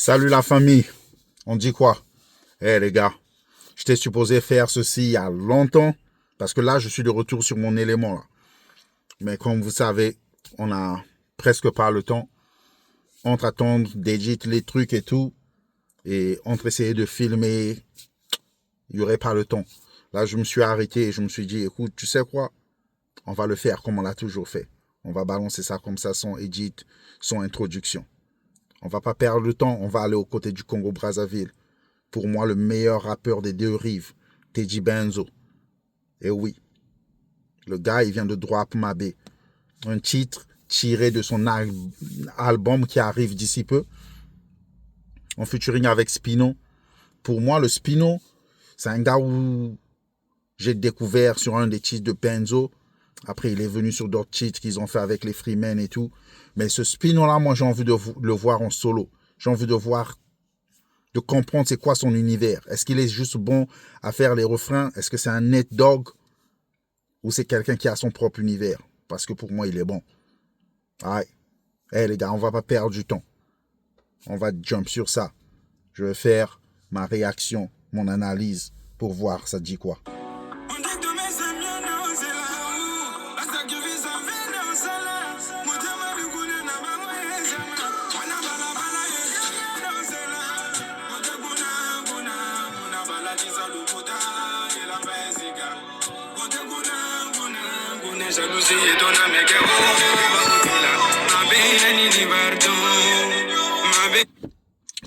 Salut la famille. On dit quoi? Les gars, j'étais supposé faire ceci il y a longtemps parce que là, je suis de retour sur mon élément là. Mais comme vous savez, on n'a presque pas le temps. Entre attendre d'éditer les trucs et tout, et entre essayer de filmer, il n'y aurait pas le temps. Là, je me suis arrêté et je me suis dit, écoute, tu sais quoi? On va le faire comme on l'a toujours fait. On va balancer ça comme ça, sans edit, sans introduction. On va pas perdre le temps, on va aller aux côtés du Congo-Brazzaville. Pour moi, le meilleur rappeur des deux rives, Teddy Benzo. Et oui, le gars, il vient de Drop Mabé. Un titre tiré de son album qui arrive d'ici peu, en featuring avec Spino. Pour moi, le Spino, c'est un gars où j'ai découvert sur un des titres de Benzo. Après, il est venu sur d'autres titres qu'ils ont fait avec les Freemen et tout. Mais ce Spino-là, moi, j'ai envie de le voir en solo. J'ai envie de voir, de comprendre c'est quoi son univers. Est-ce qu'il est juste bon à faire les refrains? Est-ce que c'est un net dog? Ou c'est quelqu'un qui a son propre univers? Parce que pour moi, il est bon. Ouais. Les gars, on va pas perdre du temps. On va jump sur ça. Je vais faire ma réaction, mon analyse pour voir ça dit quoi.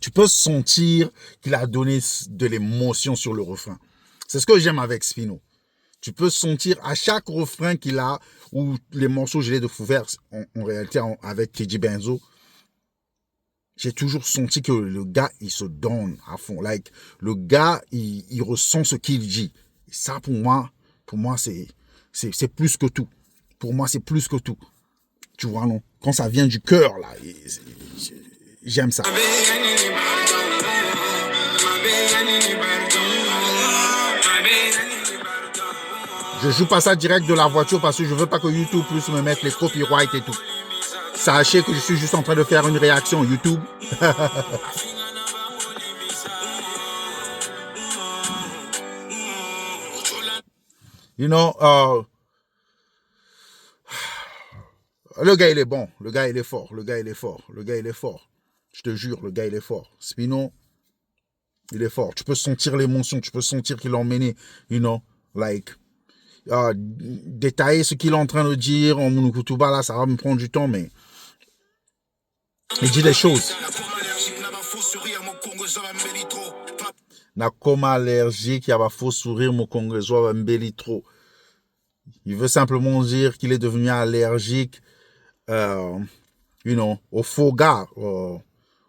Tu peux sentir qu'il a donné de l'émotion sur le refrain. C'est ce que j'aime avec Spino. Tu peux sentir à chaque refrain qu'il a, ou les morceaux que je l'ai découvert en réalité avec Teddy Benzo, j'ai toujours senti que le gars, il se donne à fond. Like, le gars, il ressent ce qu'il dit. Et ça, pour moi, c'est plus que tout. Pour moi, c'est plus que tout. Tu vois, non? Quand ça vient du cœur, là, j'aime ça. Je joue pas ça direct de la voiture parce que je veux pas que YouTube puisse me mettre les copyrights et tout. Sachez que je suis juste en train de faire une réaction YouTube. You know, le gars il est bon, le gars il est fort, le gars il est fort, le gars il est fort. Je te jure, le gars il est fort. Spino, il est fort. Tu peux sentir l'émotion, tu peux sentir qu'il a emmené, you know, like, détailler ce qu'il est en train de dire en Munukutuba, là, ça va me prendre du temps, mais il dit des choses. Na coma allergique, il y a un faux sourire, mon congresois va m'embellir trop. Il veut simplement dire qu'il est devenu allergique, you know, aux faux gars, aux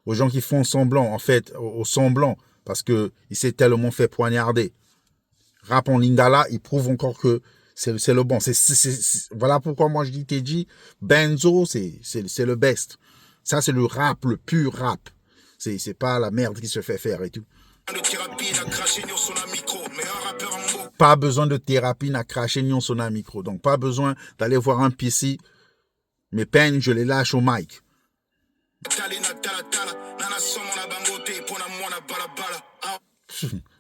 gens qui font semblant, en fait, aux semblants, parce que il s'est tellement fait poignarder. Rap en lingala, il prouve encore que c'est le bon. Voilà pourquoi moi je dis Teddy Benzo, c'est le best. Ça, c'est le rap, le pur rap. C'est pas la merde qui se fait faire et tout. Pas besoin de thérapie, n'a craché ni son micro. Donc, pas besoin d'aller voir un PC. Mes peines, je les lâche au mic.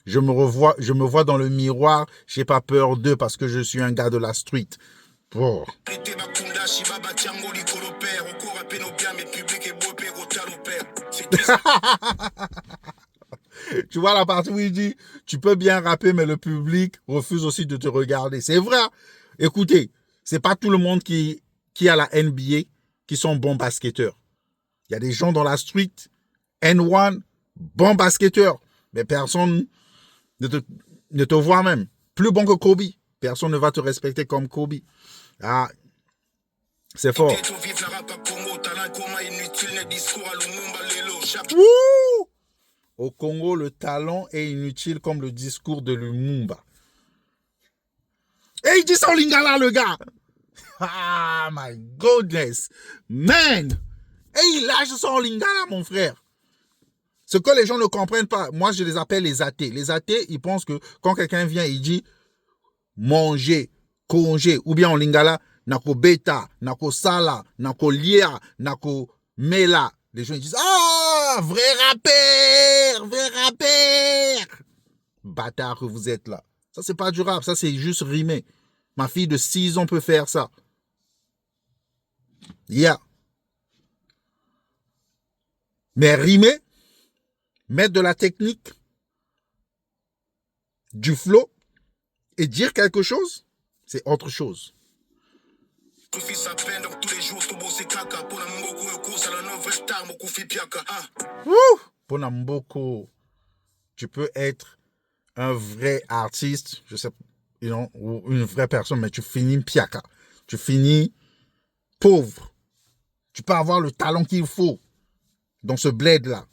Je me vois dans le miroir. J'ai pas peur d'eux parce que je suis un gars de la street. Oh. Tu vois la partie où il dit tu peux bien rapper mais le public refuse aussi de te regarder. C'est vrai. Écoutez, c'est pas tout le monde qui a la NBA qui sont bons basketteurs. Il y a des gens dans la street, N1, bons basketteurs, mais personne ne te voit même. Plus bon que Kobe. Personne ne va te respecter comme Kobe. Ah, c'est fort. Wouh! Au Congo, le talent est inutile comme le discours de Lumumba. Et il dit ça en lingala, le gars. Ah, my goodness. Man. Et il lâche ça en lingala, mon frère. Ce que les gens ne comprennent pas, moi, je les appelle les athées. Les athées, ils pensent que quand quelqu'un vient, il dit manger, congé, ou bien en lingala, nako beta, nako sala, nako lia, nako mela. Les gens ils disent, ah, là, vrai rappeur. Bâtard que vous êtes là. Ça, c'est pas du rap, ça, c'est juste rimer. Ma fille de 6 ans peut faire ça. Yeah. Mais rimer, mettre de la technique, du flow et dire quelque chose, c'est autre chose. Ponamboko, tu peux être un vrai artiste, je sais, ou une vraie personne, mais tu finis piaka. Tu finis pauvre. Tu peux avoir le talent qu'il faut dans ce bled-là.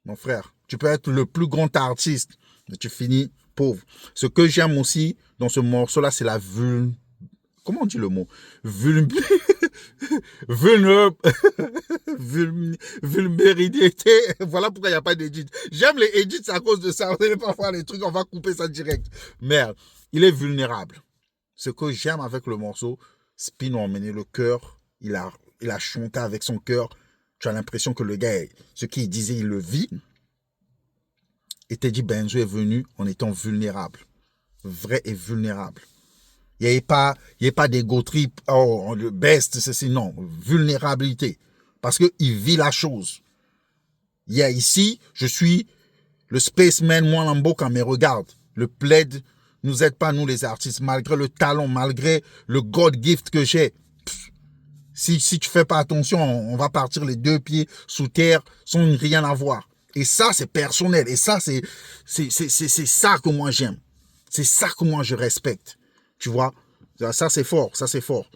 Mon frère, tu peux être le plus grand artiste, mais tu finis pauvre. Ce que j'aime aussi dans ce morceau-là, c'est la comment on dit le mot? Vulnérabilité. Voilà pourquoi il n'y a pas d'édit. J'aime les edits à cause de ça. Vous n'allez pas faire les trucs, on va couper ça direct. Merde, il est vulnérable. Ce que j'aime avec le morceau, Spin a emmené le cœur. Il a chanté avec son cœur. Tu as l'impression que le gars, ce qu'il disait, il le vit. Et Teddy Benzo est venu en étant vulnérable. Vrai et vulnérable. Il n'y a pas d'ego trip, oh, le best, c'est non, vulnérabilité. Parce qu'il vit la chose. Il y a ici, je suis le spaceman, moi Lamboka, mais regarde, le plaid nous aide pas, nous les artistes, malgré le talent, malgré le God gift que j'ai. Si tu fais pas attention, on va partir les 2 pieds sous terre sans rien avoir. Et ça, c'est personnel. Et ça, c'est ça que moi j'aime. C'est ça que moi je respecte. Tu vois, ça c'est fort, ça c'est fort.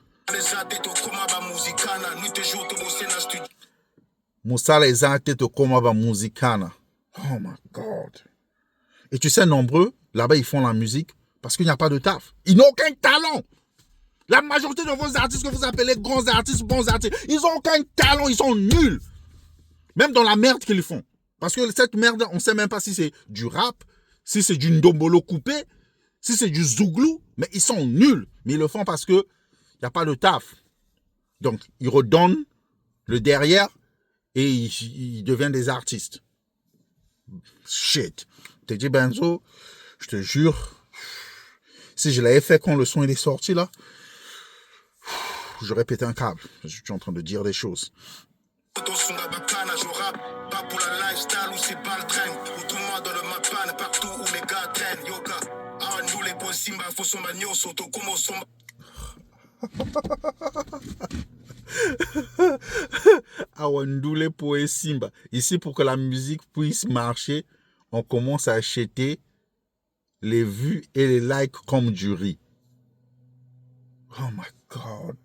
Moussa les artistes comme ba musicana. Oh my God. Et tu sais, nombreux, là-bas, ils font la musique parce qu'il n'y a pas de taf. Ils n'ont aucun talent. La majorité de vos artistes que vous appelez grands artistes, bons artistes, ils n'ont aucun talent, ils sont nuls. Même dans la merde qu'ils font. Parce que cette merde, on ne sait même pas si c'est du rap, si c'est du ndombolo coupé, si c'est du zouglou, mais ils sont nuls. Mais ils le font parce qu'il n'y a pas de taf. Donc, ils redonnent le derrière et ils deviennent des artistes. Shit. Teddy Benzo, je te jure, si je l'avais fait quand le son il est sorti là, j'aurais pété un câble. Je suis en train de dire des choses. Awandule Poe Simba. Ici, pour que la musique puisse marcher, on commence à acheter les vues et les likes comme du riz. Oh my God.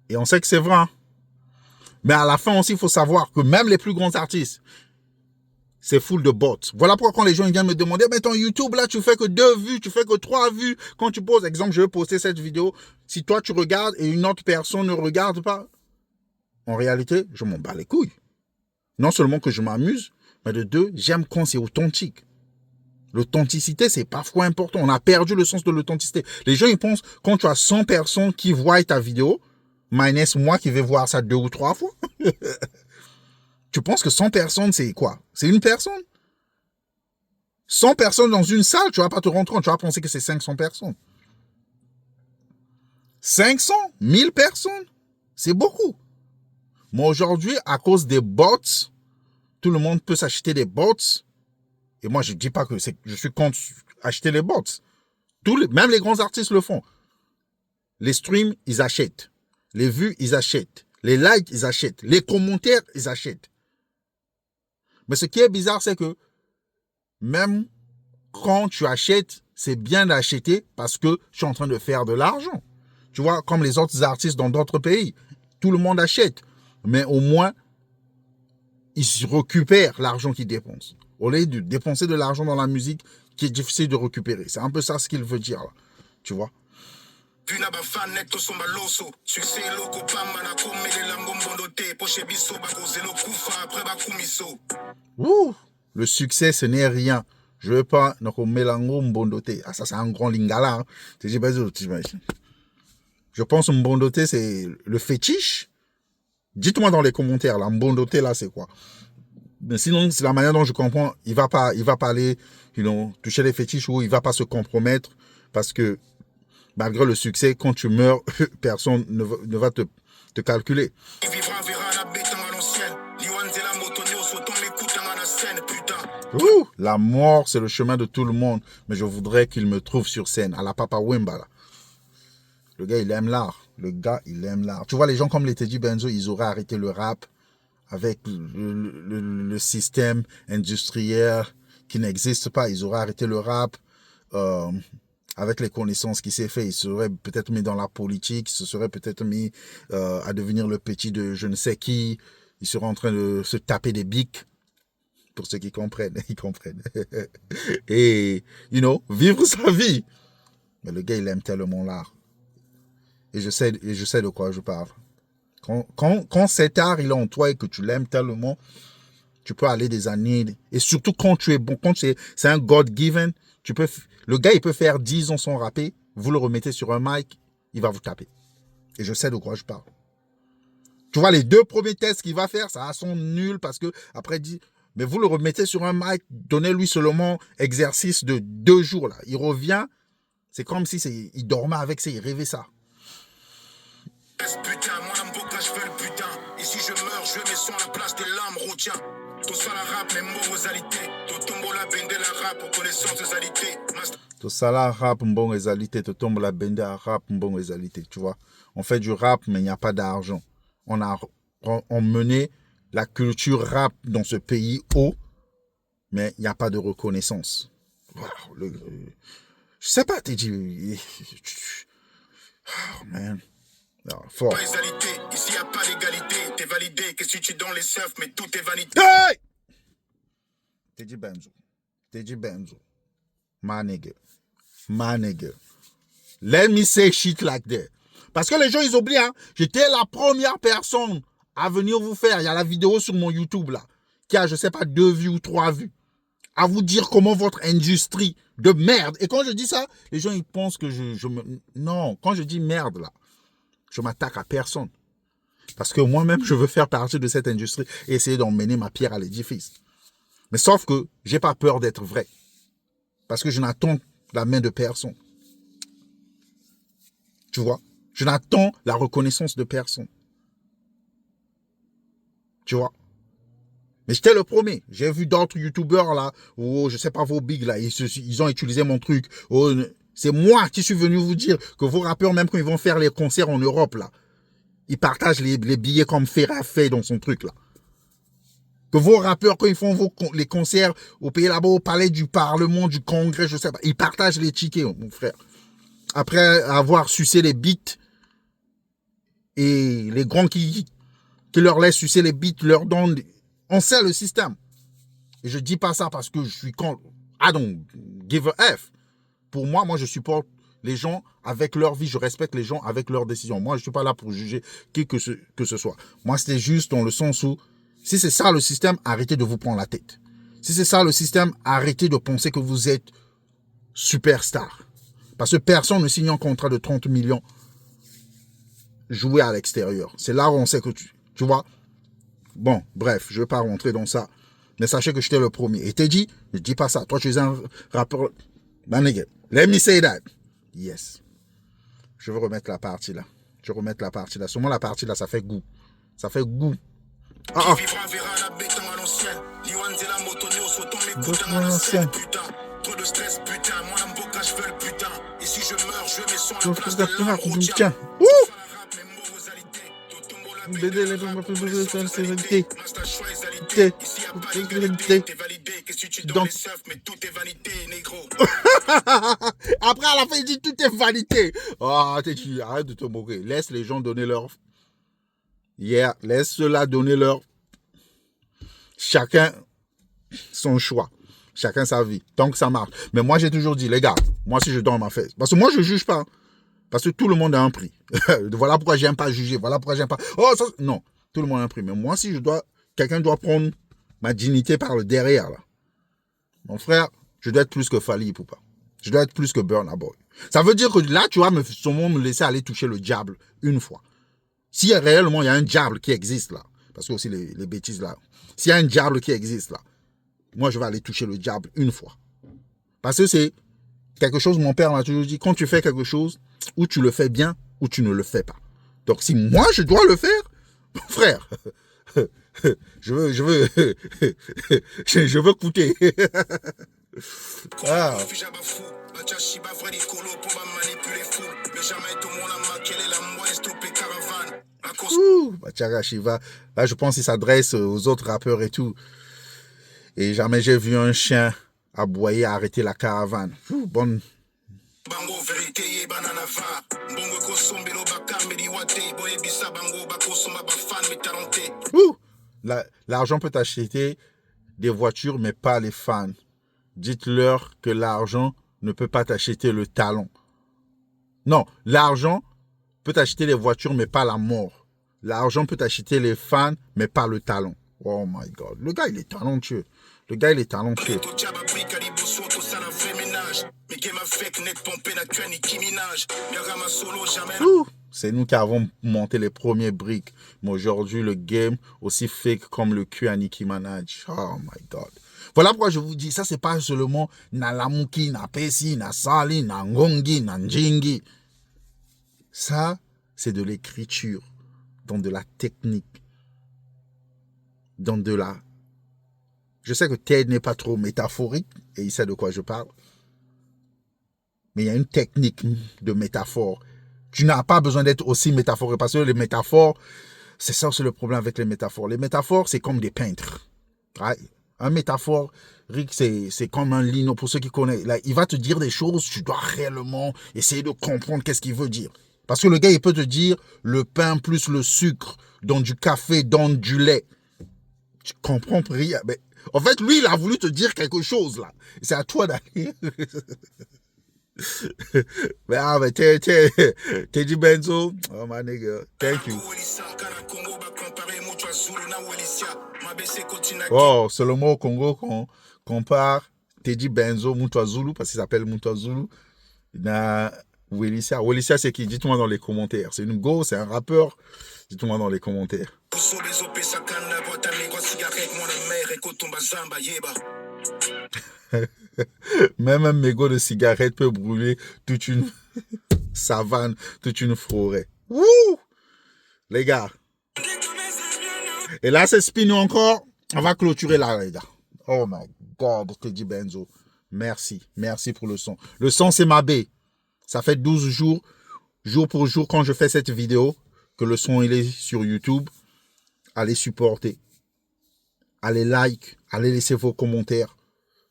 Et on sait que c'est vrai. Hein? Mais à la fin aussi, il faut savoir que même les plus grands artistes, c'est full de bots. Voilà pourquoi quand les gens viennent me demander, mais ton YouTube là, tu fais que 2 vues, tu fais que 3 vues. Quand tu poses, exemple, je vais poster cette vidéo. Si toi tu regardes et une autre personne ne regarde pas, en réalité, je m'en bats les couilles. Non seulement que je m'amuse, mais de 2, j'aime quand c'est authentique. L'authenticité, c'est parfois important. On a perdu le sens de l'authenticité. Les gens, ils pensent, quand tu as 100 personnes qui voient ta vidéo, minus moi qui vais voir ça 2 ou 3 fois, tu penses que 100 personnes, c'est quoi? C'est une personne? 100 personnes dans une salle, tu vas pas te rendre compte, tu vas penser que c'est 500 personnes. 500? 1000 personnes? C'est beaucoup. Moi, aujourd'hui, à cause des bots, tout le monde peut s'acheter des bots. Et moi, je ne dis pas que je suis contre acheter les bots. Même les grands artistes le font. Les streams, ils achètent. Les vues, ils achètent. Les likes, ils achètent. Les commentaires, ils achètent. Mais ce qui est bizarre, c'est que même quand tu achètes, c'est bien d'acheter parce que je suis en train de faire de l'argent. Tu vois, comme les autres artistes dans d'autres pays. Tout le monde achète. Mais au moins, ils récupèrent l'argent qu'ils dépensent. Au lieu de dépenser de l'argent dans la musique qui est difficile de récupérer. C'est un peu ça ce qu'il veut dire là. Tu vois? Ouh, le succès, ce n'est rien. Je ne veux pas Melango Mbondoté. Ah, ça, c'est un grand lingala. Hein. Je pense que Mbondoté, c'est le fétiche. Dites-moi dans les commentaires, la mbondoté là, c'est quoi? Mais sinon, c'est la manière dont je comprends. Il va pas aller, toucher les fétiches ou il va pas se compromettre parce que malgré le succès, quand tu meurs, personne ne va te calculer. Ouh, la mort, c'est le chemin de tout le monde. Mais je voudrais qu'il me trouve sur scène, à la Papa Wemba là. Le gars, il aime l'art. Tu vois, les gens comme les Teddy Benzo, ils auraient arrêté le rap avec le système industriel qui n'existe pas. Ils auraient arrêté le rap avec les connaissances qui s'est fait. Ils seraient peut-être mis dans la politique. Ils se seraient peut-être mis à devenir le petit de je ne sais qui. Ils seraient en train de se taper des bics. Pour ceux qui comprennent, ils comprennent. Et, vivre sa vie. Mais le gars, il aime tellement l'art. Et je sais de quoi je parle. Quand cet art, il est en toi et que tu l'aimes tellement, tu peux aller des années. Et surtout quand tu es bon, quand c'est un God-given, le gars, il peut faire 10 ans sans rapper, vous le remettez sur un mic, il va vous taper. Et je sais de quoi je parle. Tu vois, les 2 premiers tests qu'il va faire, ça sont nuls parce que après, mais vous le remettez sur un mic, donnez-lui seulement exercice de 2 jours. Là. Il revient, c'est comme si il dormait avec ça, il rêvait ça. Putain, moi Mboka, je veux le putain. Et si je meurs, je mets son la place des lames, retiens. Tout ça la rap, mais morosalité. Tout tombe la bende la rap, pour connaissance des alités. Tout ça la rap, mbon égalité. Tout tombe la bende la rap, mbon égalité. Tu vois, on fait du rap, mais il n'y a pas d'argent. On menait la culture rap dans ce pays haut, mais il n'y a pas de reconnaissance. Voilà, je sais pas, t'es dit. Oh man. Non, fort. Ici, il n'y a pas d'égalité. T'es validé. Qu'est-ce que tu dans les surfs, mais tout est vanité. Hey! Teddy Benzo. My nigga. Let me say shit like that. Parce que les gens, ils oublient, hein. J'étais la première personne à venir vous faire. Il y a la vidéo sur mon YouTube, là, qui a, je sais pas, 2 vues ou 3 vues. À vous dire comment votre industrie de merde. Et quand je dis ça, les gens, ils pensent que Non, quand je dis merde, là, je m'attaque à personne. Parce que moi-même, je veux faire partie de cette industrie et essayer d'emmener ma pierre à l'édifice. Mais sauf que j'ai pas peur d'être vrai. Parce que je n'attends la main de personne. Tu vois? Je n'attends la reconnaissance de personne. Tu vois? Mais j'étais le premier. J'ai vu d'autres youtubeurs là, je sais pas vos bigs là, ils ont utilisé mon truc. C'est moi qui suis venu vous dire que vos rappeurs, même quand ils vont faire les concerts en Europe, là, ils partagent les billets comme Ferra fait dans son truc, là. Que vos rappeurs, quand ils font les concerts au pays là-bas, au palais du Parlement, du Congrès, je sais pas, ils partagent les tickets, mon frère. Après avoir sucé les beats, et les grands qui leur laissent sucer les beats, leur donnent... On sait le système. Et je dis pas ça parce que je suis contre... I don't give a F. Pour moi, je supporte les gens avec leur vie. Je respecte les gens avec leurs décisions. Moi, je ne suis pas là pour juger qui que ce soit. Moi, c'était juste dans le sens où, si c'est ça le système, arrêtez de vous prendre la tête. Si c'est ça le système, arrêtez de penser que vous êtes superstar. Parce que personne ne signe un contrat de 30 millions joué à l'extérieur. C'est là où on sait que tu vois. Bon, bref, je ne vais pas rentrer dans ça. Mais sachez que j'étais le premier. Et t'es dit, je ne dis pas ça. Toi, tu es un rappeur... My nigga, let me say that. Yes. Je veux remettre la partie là. Seulement la partie là, ça fait goût. Ça fait goût. Ah, trop de stress, putain. Moi, Mboka, je veux le putain. Et si je meurs, je mets son la place de tiens. Donc... Après, à la fin, il dit tout est vanité. Oh, arrête de te moquer. Laisse les gens donner leur... laisse-la donner leur... Chacun son choix. Chacun sa vie. Tant que ça marche. Mais moi, j'ai toujours dit, les gars, moi, si je donne ma fesse... Parce que moi, je ne juge pas. Parce que tout le monde a un prix. Voilà pourquoi j'aime pas juger. Voilà pourquoi j'aime pas... Oh, ça... Non. Tout le monde a un prix. Mais moi, si je dois... Quelqu'un doit prendre ma dignité par le derrière, là. Mon frère, je dois être plus que Fally Ipupa. Je dois être plus que Burna Boy. Ça veut dire que là, tu vas sûrement me laisser aller toucher le diable une fois. S'il y a réellement, il y a un diable qui existe là, parce que aussi les bêtises là, s'il y a un diable qui existe là, moi je vais aller toucher le diable une fois. Parce que c'est quelque chose, mon père m'a toujours dit, quand tu fais quelque chose, ou tu le fais bien, ou tu ne le fais pas. Donc si moi je dois le faire, frère, je veux coûter. Ah. Bachara Shiva, là je pense qu'il s'adresse aux autres rappeurs et tout. Et jamais j'ai vu un chien aboyer, arrêter la caravane. Bonne. L'argent peut acheter des voitures, mais pas les fans. Dites-leur que l'argent ne peut pas t'acheter le talent. Non, l'argent peut t'acheter les voitures, mais pas la mort. L'argent peut t'acheter les fans, mais pas le talent. Oh my God. Le gars, il est talentueux. Le gars, il est talentueux. C'est nous qui avons monté les premiers briques. Mais aujourd'hui, le game, aussi fake comme le cul à Nicki Minaj. Oh my God. Voilà pourquoi je vous dis, ça, c'est pas seulement na lamuki, na pesi, na sali, na ngongi, na njingi. Ça, c'est de l'écriture, dans de la technique, dans de la... Je sais que Ted n'est pas trop métaphorique, et il sait de quoi je parle. Mais il y a une technique de métaphore. Tu n'as pas besoin d'être aussi métaphorique, parce que les métaphores, c'est ça aussi le problème avec les métaphores. Les métaphores, c'est comme des peintres. Right? Un métaphore, Rick, c'est comme un lino, pour ceux qui connaissent. Là, il va te dire des choses, tu dois réellement essayer de comprendre qu'est-ce qu'il veut dire. Parce que le gars, il peut te dire le pain plus le sucre, dans du café, dans du lait. Tu comprends rien. Mais en fait, lui, il a voulu te dire quelque chose, là. C'est à toi d'aller. Mais Teddy Benzo, oh my nigga, thank you. Oh, c'est le mot au Congo qu'on compare Teddy Benzo, Mutwa Zulu, parce qu'il s'appelle Mutwa Zulu, na Welicia. Welicia, c'est qui? Dites-moi dans les commentaires. C'est une go, c'est un rappeur. Dites-moi dans les commentaires. Même un mégot de cigarette peut brûler toute une savane, toute une forêt. Wouh! Les gars. Et là, c'est spin encore. On va clôturer là, les gars. Oh my God, Teddy Benzo. Merci. Merci pour le son. Le son, c'est ma baie. Ça fait 12 jours, jour pour jour, quand je fais cette vidéo, que le son, il est sur YouTube. Allez supporter. Allez like. Allez laisser vos commentaires.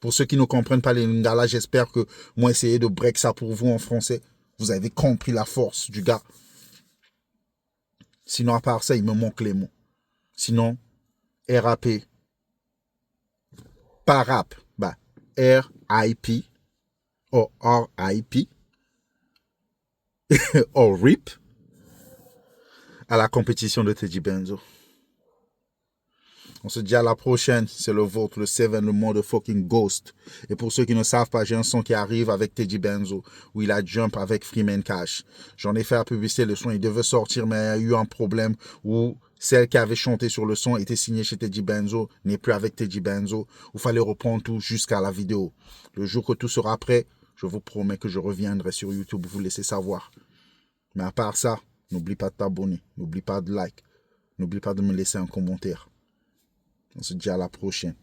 Pour ceux qui ne comprennent pas les Lingala, j'espère que moi, essayer de break ça pour vous en français. Vous avez compris la force du gars. Sinon, à part ça, il me manque les mots. Sinon, RAP. Pas rap. Bah, R-I-P. Ou R-I-P. Ou RIP. À la compétition de Teddy Benzo. On se dit à la prochaine. C'est le vôtre, le 7, le mode fucking Ghost. Et pour ceux qui ne savent pas, j'ai un son qui arrive avec Teddy Benzo, où il a jump avec Freeman Cash. J'en ai fait la publicité, le son, il devait sortir, mais il y a eu un problème où celle qui avait chanté sur le son était signée chez Teddy Benzo, n'est plus avec Teddy Benzo. Il fallait reprendre tout jusqu'à la vidéo. Le jour que tout sera prêt, je vous promets que je reviendrai sur YouTube vous laisser savoir. Mais à part ça, n'oublie pas de t'abonner, n'oublie pas de like, n'oublie pas de me laisser un commentaire. On se dit à la prochaine.